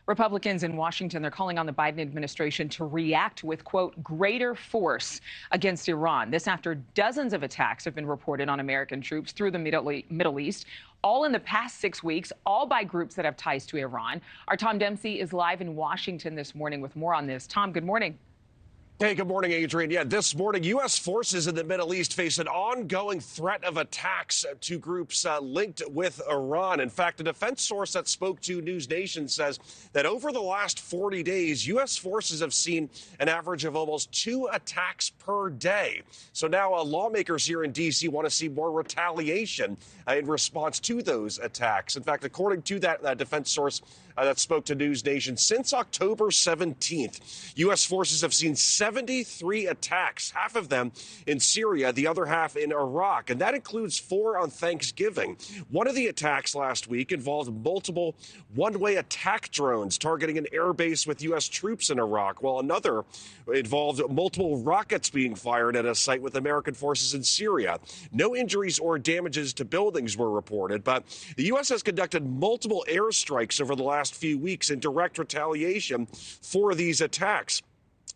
Republicans in Washington, they're calling on the Biden administration to react with, quote, greater force against Iran. This after dozens of attacks have been reported on American troops through the Middle East, all in the past 6 weeks, all by groups that have ties to Iran. Our Tom Dempsey is live in Washington this morning with more on this. Tom, good morning. Hey, good morning, Adrienne. Yeah, this morning, U.S. forces in the Middle East face an ongoing threat of attacks to groups linked with Iran. In fact, a defense source that spoke to NewsNation says that over the last 40 days, U.S. forces have seen an average of almost 2 attacks per day. So now lawmakers here in D.C. want to see more retaliation in response to those attacks. In fact, according to that defense source that spoke to NewsNation, since October 17th, U.S. forces have seen 73 attacks, half of them in Syria, the other half in Iraq, and that includes 4 on Thanksgiving. One of the attacks last week involved multiple one-way attack drones targeting an airbase with U.S. troops in Iraq, while another involved multiple rockets being fired at a site with American forces in Syria. No injuries or damages to buildings were reported, but the U.S. has conducted multiple airstrikes over the last few weeks in direct retaliation for these attacks,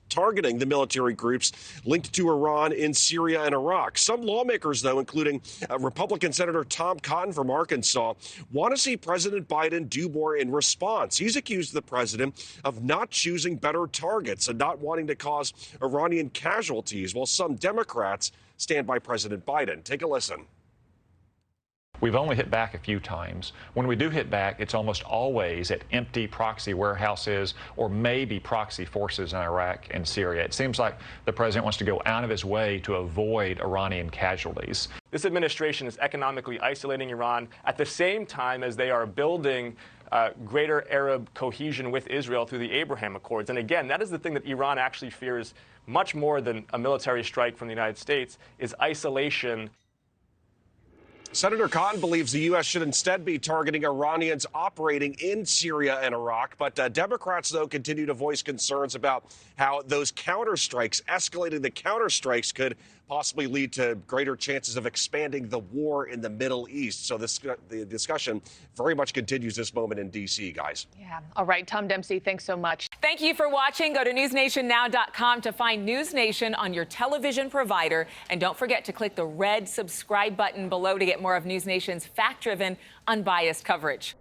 targeting the military groups linked to Iran in Syria and Iraq. Some lawmakers, though, including Republican Senator Tom Cotton from Arkansas, want to see President Biden do more in response. He's accused the president of not choosing better targets and not wanting to cause Iranian casualties, while some Democrats stand by President Biden. Take a listen. We've only hit back a few times. When we do hit back, it's almost always at empty proxy warehouses or maybe proxy forces in Iraq and Syria. It seems like the president wants to go out of his way to avoid Iranian casualties. This administration is economically isolating Iran at the same time as they are building greater Arab cohesion with Israel through the Abraham Accords. And again, that is the thing that Iran actually fears much more than a military strike from the United States, is isolation. Senator Cotton believes the U.S. should instead be targeting Iranians operating in Syria and Iraq. But Democrats, though, continue to voice concerns about how those counterstrikes, escalating the counterstrikes, could possibly lead to greater chances of expanding the war in the Middle East. So the discussion very much continues this moment in D.C., guys. Yeah. All right. Tom Dempsey, thanks so much. Thank you for watching. Go to newsnationnow.com to find NewsNation on your television provider. And don't forget to click the red subscribe button below to get more of NewsNation's fact-driven, unbiased coverage.